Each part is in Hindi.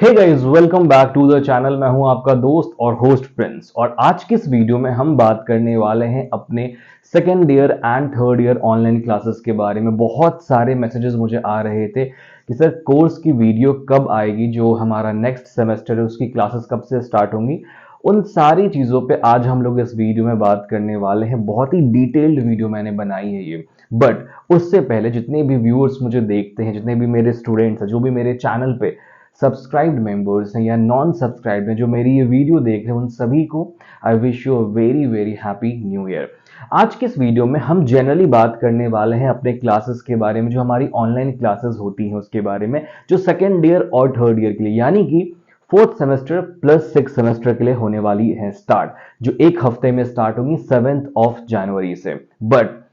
Hey guys, welcome back to the channel. मैं हूं आपका दोस्त और होस्ट प्रिंस, और आज की इस वीडियो में हम बात करने वाले हैं अपने second year and third year online classes के बारे में। बहुत सारे मैसेजेस मुझे आ रहे थे कि सर कोर्स की वीडियो कब आएगी, जो हमारा नेक्स्ट सेमेस्टर है उसकी क्लासेस कब से स्टार्ट होंगी। उन सारी चीज़ों पे आज हम लोग इस वीडियो में बात करने वाले हैं। बहुत ही डिटेल्ड वीडियो मैंने बनाई है ये। बट उससे पहले जितने भी व्यूअर्स मुझे देखते हैं, जितने भी मेरे स्टूडेंट्स हैं, जो भी मेरे चैनल पे सब्सक्राइब्ड मेंबर्स हैं या नॉन सब्सक्राइब्ड हैं जो मेरी ये वीडियो देख रहे हैं, उन सभी को I wish you a very very happy new year. आज के इस वीडियो में हम जनरली बात करने वाले हैं अपने क्लासेस के बारे में, जो हमारी ऑनलाइन क्लासेस होती हैं उसके बारे में, जो सेकेंड ईयर और थर्ड ईयर के लिए, यानी कि fourth semester plus six semester के लिए होने वाली है स्टार्ट, जो एक हफ्ते में स्टार्ट होगी 7 जनवरी से। बट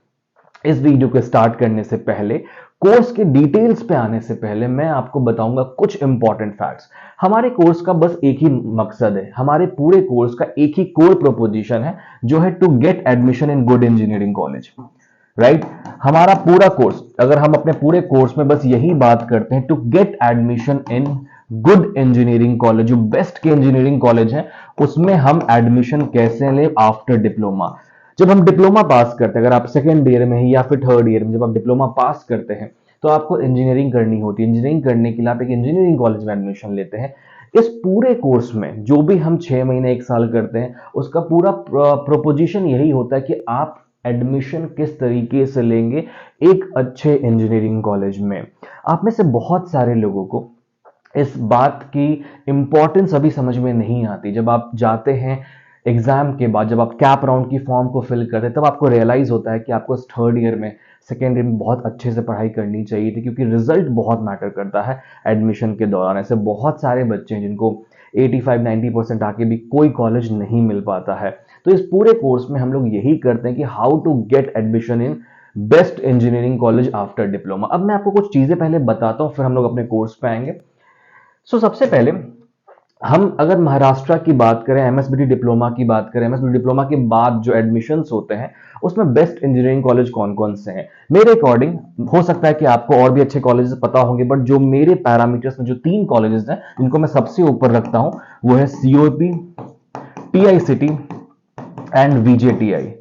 इस वीडियो को स्टार्ट करने से पहले, कोर्स के डिटेल्स पे आने से पहले, मैं आपको बताऊंगा कुछ इंपॉर्टेंट फैक्ट्स। हमारे कोर्स का बस एक ही मकसद है, हमारे पूरे कोर्स का एक ही कोर प्रोपोजिशन है, जो है to get admission in good engineering college. Right? हमारा पूरा कोर्स, अगर हम अपने पूरे कोर्स में बस यही बात करते हैं, to get admission in good engineering college, जो बेस्ट के इंजीनियरिंग कॉलेज है, उसमें हम एडमिशन कैसे लें आफ्टर डिप्लोमा। जब हम डिप्लोमा पास करते हैं, अगर आप सेकेंड ईयर में ही या फिर थर्ड ईयर में जब आप डिप्लोमा पास करते हैं, तो आपको इंजीनियरिंग करनी होती है। इंजीनियरिंग करने के लिए आप एक इंजीनियरिंग कॉलेज में एडमिशन लेते हैं। इस पूरे कोर्स में जो भी हम 6 महीने एक साल करते हैं, उसका पूरा प्रोपोजिशन यही होता है कि आप एडमिशन किस तरीके से लेंगे एक अच्छे इंजीनियरिंग कॉलेज में। आप में से बहुत सारे लोगों को इस बात की इंपॉर्टेंस अभी समझ में नहीं आती। जब आप जाते हैं एग्जाम के बाद, जब आप कैप राउंड की फॉर्म को फिल करते हैं, तब आपको रियलाइज होता है कि आपको थर्ड ईयर में, सेकेंड ईयर में बहुत अच्छे से पढ़ाई करनी चाहिए थी, क्योंकि रिजल्ट बहुत मैटर करता है एडमिशन के दौरान। ऐसे बहुत सारे बच्चे हैं जिनको 85-90% आके भी कोई कॉलेज नहीं मिल पाता है। तो इस पूरे कोर्स में हम लोग यही करते हैं कि how to get admission in best engineering college after diploma. अब मैं आपको कुछ चीजें पहले बताता हूँ, फिर हम लोग अपने कोर्स पे आएंगे। सबसे पहले हम अगर महाराष्ट्र की बात करें, एमएसबीटी डिप्लोमा की बात करें, एमएसबीटी डिप्लोमा के बाद जो एडमिशन्स होते हैं, उसमें बेस्ट इंजीनियरिंग कॉलेज कौन कौन से हैं मेरे अकॉर्डिंग। हो सकता है कि आपको और भी अच्छे कॉलेजेस पता होंगे, बट जो मेरे पैरामीटर्स में जो 3 कॉलेजेस हैं जिनको मैं सबसे ऊपर रखता हूं, वो है COP, TICT and VJTI.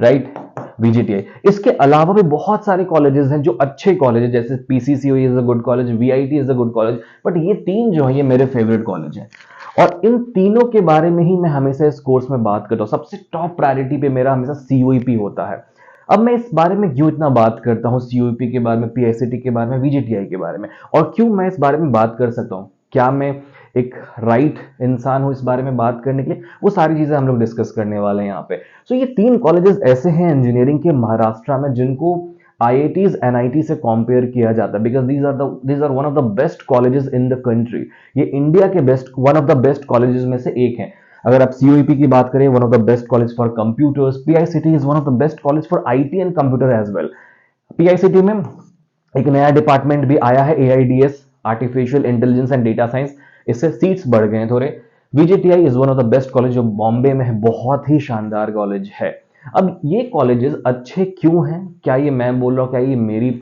Right? VJTI. इसके अलावा भी बहुत सारे कॉलेजेस हैं जो अच्छे कॉलेज, जैसे PCCOE is a good college, VIT is a good college, but ये तीन जो है ये मेरे फेवरेट कॉलेज हैं, और इन तीनों के बारे में ही मैं हमेशा इस कोर्स में बात करता हूं। सबसे टॉप प्रायोरिटी पे मेरा हमेशा सीओईपी होता है। अब मैं इस बारे में क्यों इतना बात करता हूं, सीओईपी के बारे में, पीआईसीटी के बारे में, वीजेटीआई के बारे में, और क्यों मैं इस बारे में बात कर सकता हूं, क्या मैं एक राइट इंसान हूं इस बारे में बात करने के लिए, वो सारी चीजें हम लोग डिस्कस करने वाले हैं यहाँ पे। सो ये 3 कॉलेजेस ऐसे हैं इंजीनियरिंग के महाराष्ट्र में जिनको आईआईटीज एनआईटी से कंपेयर किया जाता है, because these are one of the best colleges in the country. ये इंडिया के best, one of the best colleges में से एक है। अगर आप सीओईपी की बात करें, one of the best college for computers. PICT is one of the best college for IT and computer as well. पीआईसीटी में एक नया डिपार्टमेंट भी आया है, AIDS, artificial intelligence and data science, इससे सीट्स बढ़ गए हैं थोड़े। VJTI is one of the best college जो बॉम्बे में है, बहुत ही शानदार कॉलेज है। अब ये कॉलेजेस अच्छे क्यों हैं, क्या ये मैं बोल रहा हूँ, क्या ये मेरी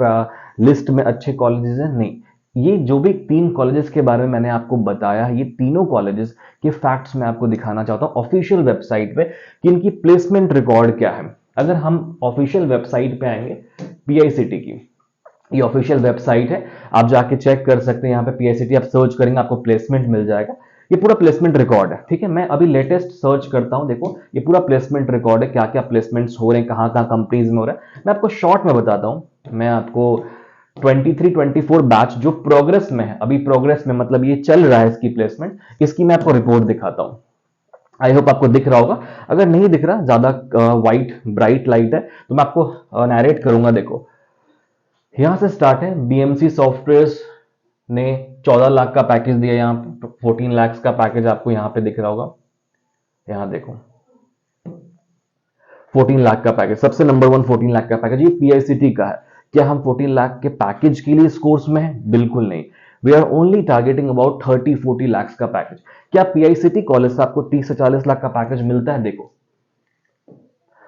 लिस्ट में अच्छे कॉलेजेस हैं? नहीं, ये जो भी 3 कॉलेजेस के बारे में मैंने आपको बताया, ये तीनों कॉलेजेस के फैक्ट्स मैं आपको दिखाना चाहता हूँ ऑफिशियल वेबसाइट पे कि इनकी प्लेसमेंट रिकॉर्ड क्या है। अगर हम ऑफिशियल वेबसाइट पे आएंगे, पीआईसीटी की ये ऑफिशियल वेबसाइट है, आप जाके चेक कर सकते हैं। यहाँ पे पीआईसीटी आप सर्च करेंगे, आपको प्लेसमेंट मिल जाएगा। ये पूरा प्लेसमेंट रिकॉर्ड है, ठीक है। मैं अभी लेटेस्ट सर्च करता हूँ, देखो ये पूरा प्लेसमेंट रिकॉर्ड है, क्या क्या प्लेसमेंट्स हो रहे हैं, कहाँ कहाँ कंपनीज में हो रहा है। मैं आपको शॉर्ट में बताता हूँ। मैं आपको 23-24 बैच जो प्रोग्रेस में है, अभी प्रोग्रेस में मतलब ये चल रहा है इसकी प्लेसमेंट, इसकी मैं आपको रिपोर्ट दिखाता हूँ। आई होप आपको दिख रहा होगा। अगर नहीं दिख रहा, ज्यादा व्हाइट ब्राइट लाइट है, तो मैं आपको नैरेट करूंगा। देखो यहां से स्टार्ट है, बीएमसी सॉफ्टवेयर्स ने 14 लाख का पैकेज दिया, यहाँ पे 14 लाख का पैकेज आपको यहाँ पे दिख रहा होगा। यहाँ देखो 14 लाख का पैकेज, सबसे नंबर 1 14 लाख का पैकेज ये पीआईसीटी का है। क्या हम 14 लाख के पैकेज के लिए इस कोर्स में है? बिल्कुल नहीं। We are only targeting about 30-40 lakh का पैकेज। क्या पीआईसीटी कॉलेज से आपको 30 से 40 लाख का पैकेज मिलता है? देखो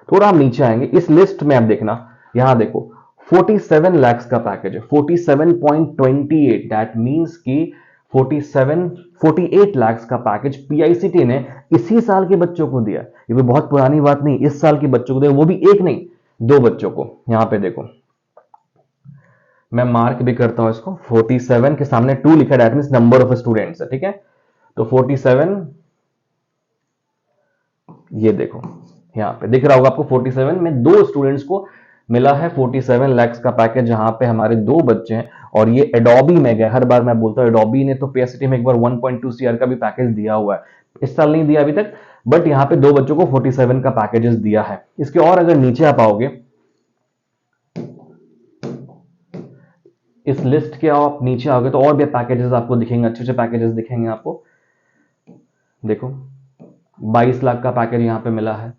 थोड़ा हम नीचे आएंगे इस लिस्ट में, आप देखना यहां देखो 47 लाख का पैकेज है, 47.28। दैट मींस कि 48 lakhs का पैकेज पीआईसीटी ने इसी साल के बच्चों को दिया। ये कोई बहुत पुरानी बात नहीं, इस साल के बच्चों को दिया, वो भी एक नहीं, दो बच्चों को। यहां पे देखो, मैं मार्क भी करता हूं इसको, 47 के सामने 2 लिखा है, that means number of students है, ठीक है। तो 47, ये देखो यहां पे दिख रहा होगा आपको, 47 में दो स्टूडेंट्स को मिला है 47 lakhs का पैकेज, जहां पे हमारे दो बच्चे हैं। और ये एडोबी में गए, हर बार मैं बोलता हूं एडोबी ने तो पीएससीटी में एक बार 1.2 CR का भी पैकेज दिया हुआ है, इस साल नहीं दिया अभी तक, बट यहाँ पे दो बच्चों को 47 का पैकेजेस दिया है। इसके और अगर नीचे आप आओगे, इस लिस्ट के आप नीचे आओगे तो और भी पैकेजेस आपको दिखेंगे, अच्छे अच्छे पैकेजेस दिखेंगे आपको। देखो 22 लाख का पैकेज यहाँ पे मिला है,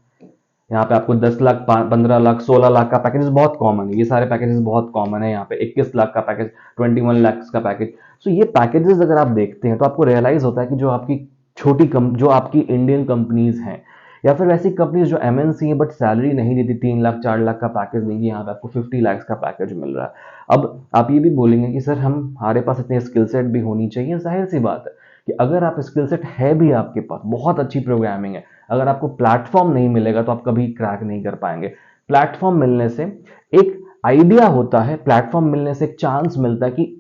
यहाँ पे आपको 10 लाख, 15 लाख, 16 लाख का पैकेज बहुत कॉमन है, ये सारे पैकेजेस बहुत कॉमन है। यहाँ पे 21 लाख का पैकेज, 21 लाख का पैकेज। सो ये पैकेजेस अगर आप देखते हैं तो आपको रियलाइज होता है कि जो आपकी जो आपकी इंडियन कंपनीज हैं, या फिर वैसी कंपनीज जो एमएनसी है बट सैलरी नहीं देती, 3 लाख 4 लाख का पैकेज देंगी, यहाँ पे आपको 50 लाख का पैकेज मिल रहा है। अब आप ये भी बोलेंगे कि सर हमारे पास इतने स्किल सेट भी होनी चाहिए, जाहिर सी बात है कि अगर आप स्किल सेट है भी आपके पास, बहुत अच्छी प्रोग्रामिंग है, अगर आपको प्लेटफॉर्म नहीं मिलेगा तो आप कभी क्रैक नहीं कर पाएंगे। प्लेटफॉर्म मिलने से एक आइडिया होता है, प्लेटफॉर्म मिलने से एक चांस मिलता है कि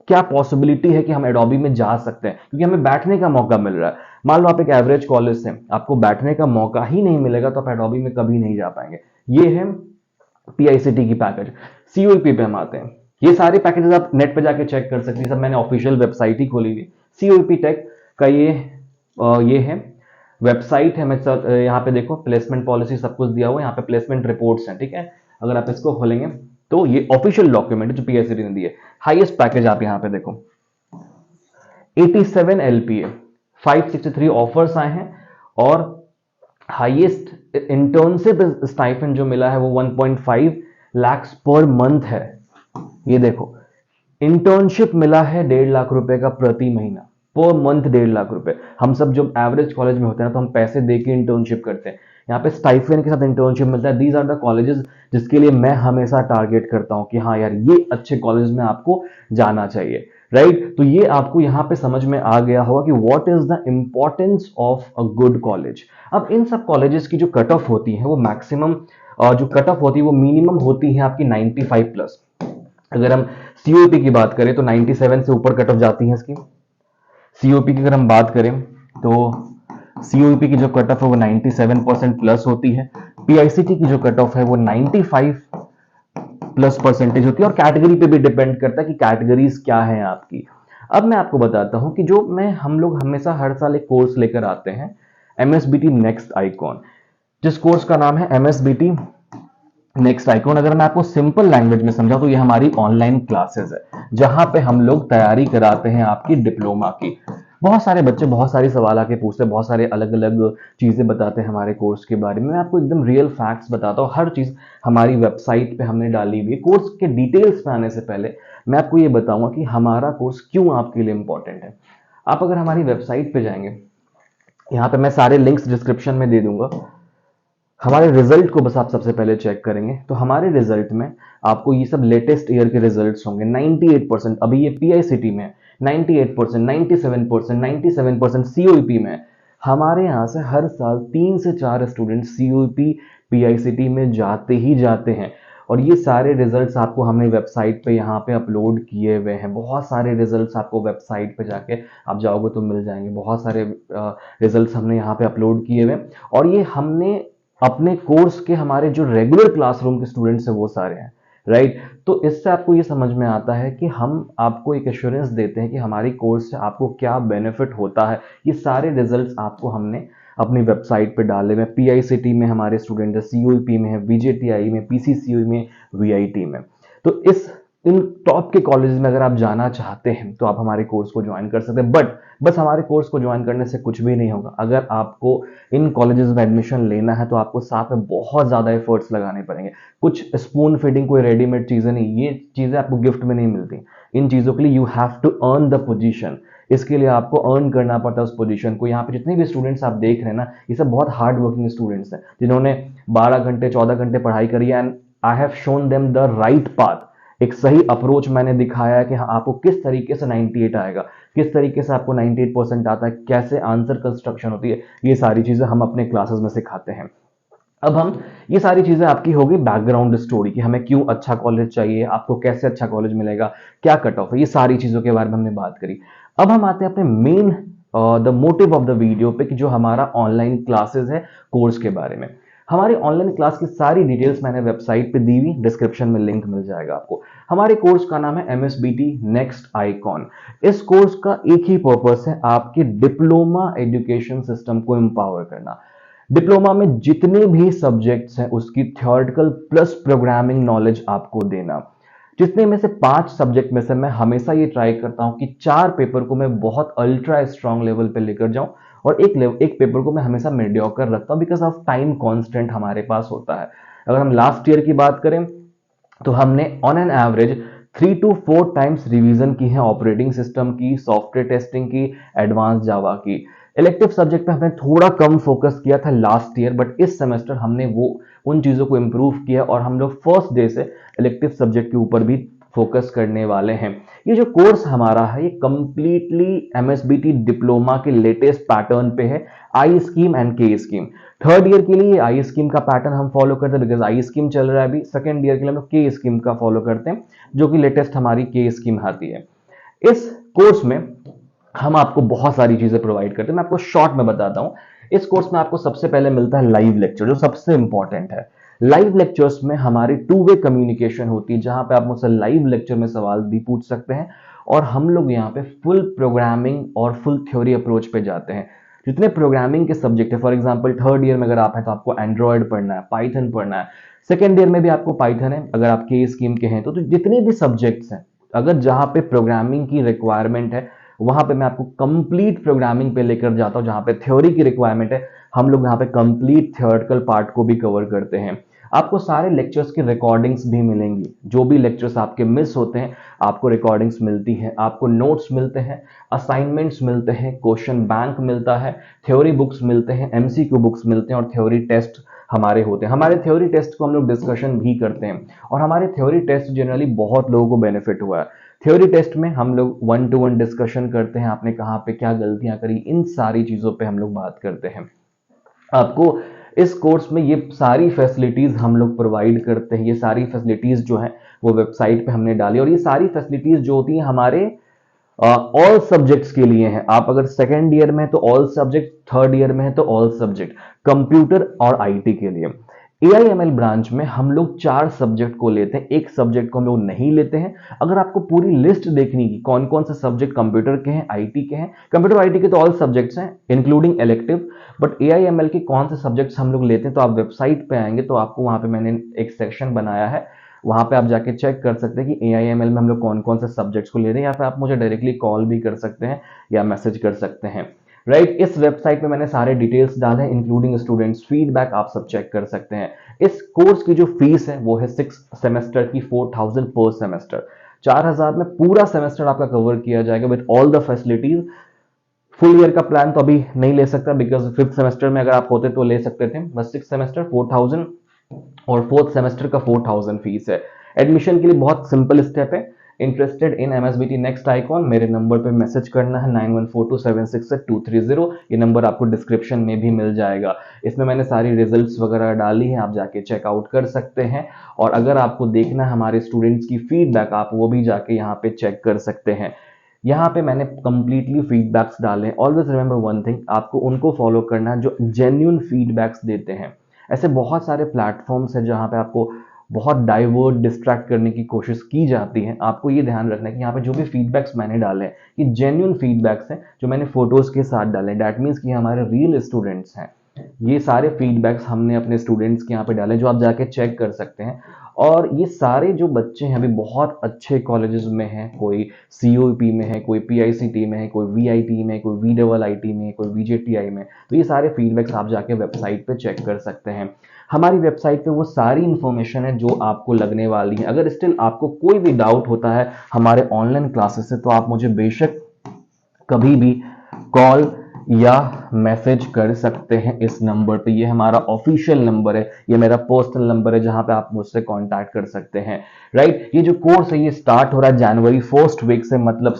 क्या पॉसिबिलिटी है कि हम एडोबी में जा सकते हैं, क्योंकि हमें बैठने का मौका मिल रहा है। मान लो आप एक एवरेज कॉलेज से, आपको बैठने का मौका ही नहीं मिलेगा तो आप एडोबी में कभी नहीं जा पाएंगे। ये है पीआईसीटी की पैकेज। सीओईपी पे हम आते हैं, ये सारे पैकेजेस आप नेट पे जाके चेक कर सकते हैं, सब मैंने ऑफिशियल वेबसाइट ही खोली हुई। सीओईपी टेक का ये है वेबसाइट है। मैं यहाँ पे देखो प्लेसमेंट पॉलिसी सब कुछ दिया हुआ है, यहाँ पे प्लेसमेंट रिपोर्ट्स हैं, ठीक है। अगर आप इसको खोलेंगे तो ये ऑफिशियल डॉक्यूमेंट है जो पीएससीटी ने दिए। हाईएस्ट पैकेज आप यहाँ पे देखो 87 LPA, 563 ऑफर्स आए हैं, और हाईएस्ट इंटर्नशिप स्टाइपेंड जो मिला है वो 1.5 lakhs पर मंथ है। ये देखो इंटर्नशिप मिला है 1.5 लाख रुपए का प्रति महीना, पर मंथ 1.5 लाख रुपए। हम सब जब एवरेज कॉलेज में होते हैं तो हम पैसे दे के इंटर्नशिप करते हैं, यहाँ पे स्टाइफेंड के साथ इंटर्नशिप मिलता है। दीज आर द कॉलेजेस जिसके लिए मैं हमेशा टारगेट करता हूं कि हाँ यार ये अच्छे कॉलेज में आपको जाना चाहिए, राइट। तो ये आपको यहाँ पे समझ में आ गया होगा कि what is the importance of a good college. अब इन सब कॉलेजेस की जो कट ऑफ होती है वो मैक्सिमम, जो कट ऑफ होती है वो मिनिमम होती है आपकी 95 प्लस। अगर हम सीओपी की बात करें तो 97 से ऊपर कट ऑफ जाती है इसकी। सीओपी की अगर हम बात करें तो सीओपी की जो कट ऑफ है वो 97% प्लस होती है। पीआईसीटी की जो कट ऑफ है वो 95 प्लस परसेंटेज होती है, और कैटेगरी पे भी डिपेंड करता है कि कैटेगरीज क्या है आपकी। अब मैं आपको बताता हूं कि हम लोग हमेशा हर साल एक कोर्स लेकर आते हैं, एमएसबीटी नेक्स्ट आइकॉन, जिस कोर्स का नाम है एमएसबीटी नेक्स्ट आइकॉन। अगर मैं आपको सिंपल लैंग्वेज में समझा तो ये हमारी ऑनलाइन क्लासेस है, जहां पे हम लोग तैयारी कराते हैं आपकी डिप्लोमा की। बहुत सारे बच्चे बहुत सारे सवाल आके पूछते हैं, बहुत सारे अलग अलग चीजें बताते हैं हमारे कोर्स के बारे में। मैं आपको एकदम रियल फैक्ट्स बताता हूँ, हर चीज हमारी वेबसाइट पे हमने डाली हुई है। कोर्स के डिटेल्स में आने से पहले मैं आपको ये बताऊंगा कि हमारा कोर्स क्यों आपके लिए इंपॉर्टेंट है। आप अगर हमारी वेबसाइट पे जाएंगे, यहाँ पे मैं सारे लिंक्स डिस्क्रिप्शन में दे दूंगा, हमारे रिजल्ट को बस आप सबसे पहले चेक करेंगे तो हमारे रिजल्ट में आपको ये सब लेटेस्ट ईयर के रिजल्ट्स होंगे। 98%, अभी ये पीआईसीटी में 98%, 97%, 97% सीओईपी में। हमारे यहाँ से हर साल 3 से 4 स्टूडेंट सीओईपी पीआईसीटी में जाते ही जाते हैं, और ये सारे रिजल्ट्स आपको हमने वेबसाइट पे यहाँ पे अपलोड किए हुए हैं। बहुत सारे रिजल्ट्स आपको वेबसाइट पे जाके आप जाओगे तो मिल जाएंगे, बहुत सारे रिजल्ट्स हमने यहाँ पे अपलोड किए हुए हैं। और ये हमने अपने कोर्स के हमारे जो रेगुलर क्लासरूम के स्टूडेंट्स हैं वो सारे हैं, राइट। तो इससे आपको ये समझ में आता है कि हम आपको एक एश्योरेंस देते हैं कि हमारी कोर्स से आपको क्या बेनिफिट होता है। ये सारे रिजल्ट्स आपको हमने अपनी वेबसाइट पे डाले हुए। पीआईसीटी में हमारे स्टूडेंट है, सीओईपी में है, बीजेटीआई में, पीसीसीयू में, वीआईटी में। तो इन टॉप के कॉलेज में अगर आप जाना चाहते हैं तो आप हमारे कोर्स को ज्वाइन कर सकते हैं। बट बस हमारे कोर्स को ज्वाइन करने से कुछ भी नहीं होगा। अगर आपको इन कॉलेजेस में एडमिशन लेना है तो आपको साथ में बहुत ज्यादा एफर्ट्स लगाने पड़ेंगे। कुछ स्पून फीडिंग कोई रेडीमेड चीजें नहीं, ये चीजें आपको गिफ्ट में नहीं मिलती। इन चीजों के लिए you have to earn the position, इसके लिए आपको अर्न करना पड़ता है उस पोजीशन को। यहाँ पे जितने भी स्टूडेंट्स आप देख रहे हैं ना, ये सब बहुत हार्ड वर्किंग स्टूडेंट्स हैं जिन्होंने 12 घंटे 14 घंटे पढ़ाई करी है, and I have shown them the right path. एक सही अप्रोच मैंने दिखाया है कि हाँ आपको किस तरीके से 98 आएगा, किस तरीके से आपको 98% आता है, कैसे आंसर कंस्ट्रक्शन होती है, ये सारी चीजें हम अपने क्लासेस में सिखाते हैं। अब हम ये सारी चीजें आपकी होगी बैकग्राउंड स्टोरी कि हमें क्यों अच्छा कॉलेज चाहिए, आपको कैसे अच्छा कॉलेज मिलेगा, क्या कट ऑफ है, ये सारी चीजों के बारे में हमने बात करी। अब हम आते हैं अपने main the motive of the video पे कि जो हमारा ऑनलाइन क्लासेस है कोर्स के बारे में। हमारी ऑनलाइन क्लास की सारी डिटेल्स मैंने वेबसाइट पे दी हुई, डिस्क्रिप्शन में लिंक मिल जाएगा आपको। हमारे कोर्स का नाम है MSBT नेक्स्ट आइकॉन। इस कोर्स का एक ही पर्पस है, आपके डिप्लोमा एजुकेशन सिस्टम को एम्पावर करना। डिप्लोमा में जितने भी सब्जेक्ट्स हैं उसकी थ्योरेटिकल प्लस प्रोग्रामिंग नॉलेज आपको देना। जितने में से 5 सब्जेक्ट में से मैं हमेशा ये ट्राई करता हूं कि 4 पेपर को मैं बहुत अल्ट्रा स्ट्रांग लेवल पे लेकर जाऊं और एक पेपर को मैं हमेशा मीडियोकर रखता हूं बिकॉज ऑफ टाइम कांस्टेंट हमारे पास होता है। अगर हम लास्ट ईयर की बात करें तो हमने on an average 3 to 4 times revision की है ऑपरेटिंग सिस्टम की, सॉफ्टवेयर टेस्टिंग की, एडवांस जावा की। इलेक्टिव सब्जेक्ट पे हमने थोड़ा कम फोकस किया था लास्ट ईयर, बट इस सेमेस्टर हमने वो उन चीजों को इंप्रूव किया और हम लोग फर्स्ट डे से इलेक्टिव सब्जेक्ट के ऊपर भी फोकस करने वाले हैं। ये जो कोर्स हमारा है ये कंप्लीटली MSBT डिप्लोमा के लेटेस्ट पैटर्न पे है, आई स्कीम एंड के स्कीम। थर्ड ईयर के लिए आई स्कीम का पैटर्न हम फॉलो करते हैं बिकॉज आई स्कीम चल रहा है अभी। सेकंड ईयर के लिए हम लोग के स्कीम का फॉलो करते हैं जो कि लेटेस्ट हमारी के स्कीम आती है। इस कोर्स में हम आपको बहुत सारी चीजें प्रोवाइड करते हैं, मैं आपको शॉर्ट में बताता हूं। इस कोर्स में आपको सबसे पहले मिलता है लाइव लेक्चर, जो सबसे इंपॉर्टेंट है। लाइव लेक्चर्स में हमारी 2 वे कम्युनिकेशन होती है जहां पे आप मुझसे लाइव लेक्चर में सवाल भी पूछ सकते हैं और हम लोग यहाँ पे फुल प्रोग्रामिंग और फुल थ्योरी अप्रोच पे जाते हैं। जितने प्रोग्रामिंग के सब्जेक्ट है, फॉर एग्जांपल थर्ड ईयर में अगर आप हैं तो आपको एंड्रॉयड पढ़ना है, पाइथन पढ़ना है। सेकेंड ईयर में भी आपको पाइथन है अगर आप के स्कीम के हैं तो जितने भी सब्जेक्ट्स हैं अगर जहां पे प्रोग्रामिंग की रिक्वायरमेंट है वहां पे मैं आपको कंप्लीट प्रोग्रामिंग पे लेकर जाता हूं। जहां पे थ्योरी की रिक्वायरमेंट है हम लोग यहाँ पे कंप्लीट थ्योरेटिकल पार्ट को भी कवर करते हैं। आपको सारे लेक्चर्स की रिकॉर्डिंग्स भी मिलेंगी, जो भी लेक्चर्स आपके मिस होते हैं आपको रिकॉर्डिंग्स मिलती हैं, आपको नोट्स मिलते हैं, असाइनमेंट्स मिलते हैं, क्वेश्चन बैंक मिलता है, थ्योरी बुक्स मिलते हैं, MCQ बुक्स मिलते हैं और थ्योरी टेस्ट हमारे होते हैं। हमारे थ्योरी टेस्ट को हम लोग डिस्कशन भी करते हैं और हमारे थ्योरी टेस्ट जनरली बहुत लोगों को बेनिफिट हुआ है। थ्योरी टेस्ट में हम लोग 1-to-1 डिस्कशन करते हैं, आपने कहाँ पे क्या गलतियां करी, इन सारी चीजों पे हम लोग बात करते हैं। आपको इस कोर्स में ये सारी फैसिलिटीज हम लोग प्रोवाइड करते हैं। ये सारी फैसिलिटीज जो है वो वेबसाइट पे हमने डाली और ये सारी फैसिलिटीज जो होती हैं हमारे ऑल सब्जेक्ट्स के लिए हैं। आप अगर सेकेंड ईयर में है तो ऑल सब्जेक्ट, थर्ड ईयर में है तो ऑल सब्जेक्ट, कंप्यूटर और IT के लिए। AIML ब्रांच में हम लोग 4 सब्जेक्ट को लेते हैं, एक सब्जेक्ट को हम लोग नहीं लेते हैं। अगर आपको पूरी लिस्ट देखनी की कौन कौन से सब्जेक्ट कंप्यूटर के हैं, IT के हैं, कंप्यूटर IT के तो ऑल सब्जेक्ट्स हैं इंक्लूडिंग इलेक्टिव, बट AIML के कौन से सब्जेक्ट्स हम लोग लेते हैं तो आप वेबसाइट पे आएंगे तो आपको वहां पे मैंने एक सेक्शन बनाया है, वहां पे आप जाके चेक कर सकते हैं कि AIML में हम लोग कौन कौन से सब्जेक्ट्स को ले रहे हैं, या फिर आप मुझे डायरेक्टली कॉल भी कर सकते हैं या मैसेज कर सकते हैं। राइट, इस वेबसाइट पे मैंने सारे डिटेल्स डाले हैं इंक्लूडिंग स्टूडेंट्स फीडबैक, आप सब चेक कर सकते हैं। इस कोर्स की जो फीस है वो है 6 सेमेस्टर की 4000 पर सेमेस्टर। 4000 में पूरा सेमेस्टर आपका कवर किया जाएगा with all the facilities. Full year का प्लान तो अभी नहीं ले सकता बिकॉज 5th सेमेस्टर में अगर आप होते तो ले सकते थे, बस 6 सेमेस्टर 4000 और 4th सेमेस्टर का 4000 फीस है। एडमिशन के लिए बहुत सिंपल स्टेप है। Interested in MSBT next icon, मेरे नंबर पे मैसेज करना है 9142766230। ये नंबर आपको डिस्क्रिप्शन में भी मिल जाएगा। इसमें मैंने सारी रिजल्ट्स वगैरह डाली हैं, आप जाके चेकआउट कर सकते हैं। और अगर आपको देखना है हमारे स्टूडेंट्स की फीडबैक, आप वो भी जाके यहाँ पे चेक कर सकते हैं। यहाँ पे मैंने कंप्लीटली फीडबैक्स डाले हैं। ऑलवेज रिमेंबर वन थिंग, आपको उनको फॉलो करना है जो जेन्युइन फीडबैक्स देते हैं। ऐसे बहुत सारे प्लेटफॉर्म्स हैं जहाँ पे आपको बहुत डाइवर्ट डिस्ट्रैक्ट करने की कोशिश की जाती है। आपको ये ध्यान रखना है कि यहाँ पे जो भी फीडबैक्स मैंने डाले हैं ये जेन्युइन फीडबैक्स हैं जो मैंने फोटोज के साथ डाले हैं। डैट मीन्स कि हमारे रियल स्टूडेंट्स हैं। ये सारे फीडबैक्स हमने अपने स्टूडेंट्स के यहाँ पे डाले जो आप जाके चेक कर सकते हैं। और ये सारे जो बच्चे हैं अभी बहुत अच्छे कॉलेजेस में हैं, कोई COEP में है, कोई PICT में है, कोई VIT में, कोई VIIT में, कोई VJTI में। तो ये सारे फीडबैक्स आप जाके वेबसाइट पे चेक कर सकते हैं। हमारी वेबसाइट पे वो सारी इंफॉर्मेशन है जो आपको लगने वाली है। अगर स्टिल आपको कोई भी डाउट होता है हमारे ऑनलाइन क्लासेस से तो आप मुझे बेशक कभी भी कॉल या मैसेज कर सकते हैं इस नंबर पे। ये हमारा ऑफिशियल नंबर है, ये मेरा पर्सनल नंबर है जहां पे आप मुझसे कांटेक्ट कर सकते हैं, राइट। ये जो कोर्स है ये स्टार्ट हो रहा है जनवरी फर्स्ट वीक से, मतलब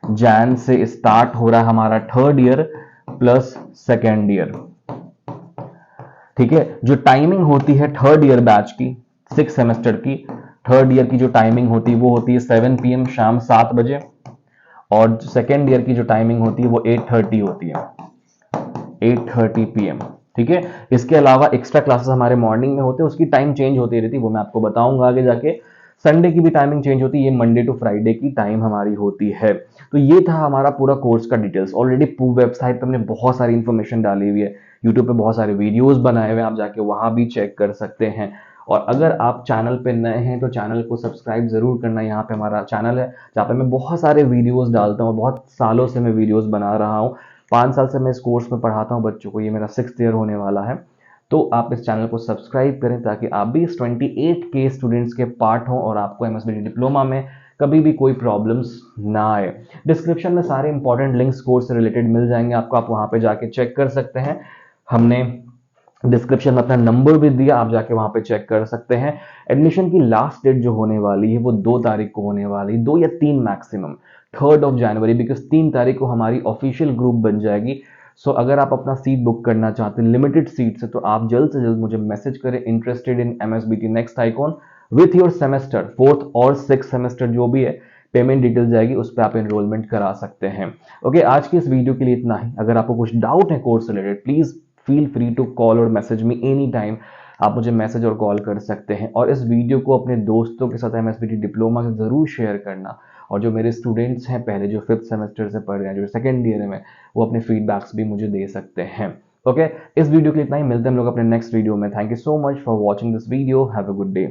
7th से स्टार्ट हो रहा है हमारा third year plus second year, ठीक है। जो टाइमिंग होती है थर्ड ईयर बैच की, 6 सेमेस्टर की थर्ड ईयर की जो टाइमिंग होती है वो होती है 7 PM शाम 7 बजे, और सेकेंड ईयर की जो टाइमिंग होती है वो 8:30 होती है, 8:30 PM, ठीक है। इसके अलावा एक्स्ट्रा क्लासेस हमारे मॉर्निंग में होते हैं, उसकी टाइम चेंज होती रहती है, वो मैं आपको बताऊंगा आगे जाके। संडे की भी टाइमिंग चेंज होती है, ये मंडे टू फ्राइडे की टाइम हमारी होती है। तो ये था हमारा पूरा कोर्स का डिटेल्स। ऑलरेडी वेबसाइट पे हमने बहुत सारी इंफॉर्मेशन डाली हुई है, यूट्यूब पे बहुत सारे वीडियोस बनाए हुए हैं, आप जाके वहां भी चेक कर सकते हैं। और अगर आप चैनल पे नए हैं तो चैनल को सब्सक्राइब जरूर करना। यहाँ पे हमारा चैनल है जहाँ पे मैं बहुत सारे वीडियोस डालता हूँ, बहुत सालों से मैं वीडियोस बना रहा हूँ, 5 साल से मैं इस कोर्स में पढ़ाता हूँ बच्चों को, ये मेरा 6th ईयर होने वाला है। तो आप इस चैनल को सब्सक्राइब करें ताकि आप भी इस 28K स्टूडेंट्स के पार्ट हों और आपको एमएसबीटी डिप्लोमा में कभी भी कोई प्रॉब्लम्स ना आए। डिस्क्रिप्शन में सारे इंपॉर्टेंट लिंक्स कोर्स से रिलेटेड मिल जाएंगे आपको, आप वहां पे जाके चेक कर सकते हैं। हमने डिस्क्रिप्शन में अपना नंबर भी दिया, आप जाके वहां पे चेक कर सकते हैं। एडमिशन की लास्ट डेट जो होने वाली है वो 2 तारीख को होने वाली, 2 या 3 मैक्सिमम, 3rd जनवरी, बिकॉज 3 तारीख को हमारी ऑफिशियल ग्रुप बन जाएगी। सो अगर आप अपना सीट बुक करना चाहते हैं लिमिटेड सीट से, तो आप जल्द से जल्द मुझे मैसेज करें, interested in MSBT next icon with your semester, 4th और 6th सेमेस्टर जो भी है, पेमेंट डिटेल जाएगी, उस पर आप एनरोलमेंट करा सकते हैं। ओके, आज की इस वीडियो के लिए इतना ही। अगर आपको कुछ डाउट है course related, please feel free to call और मैसेज मी एनी टाइम। आप मुझे मैसेज और कॉल कर सकते हैं, और इस वीडियो को अपने दोस्तों के साथ एमएसबीटी डिप्लोमा से जरूर शेयर करना। और जो मेरे स्टूडेंट्स हैं पहले, जो 5th सेमेस्टर से पढ़ रहे हैं, जो सेकेंड ईयर में, वो अपने फीडबैक्स भी मुझे दे सकते हैं। ओके, इस वीडियो के लिए इतना ही, मिलते हैं हम लोग अपने नेक्स्ट वीडियो में। Thank you so much for watching this video, have a good day.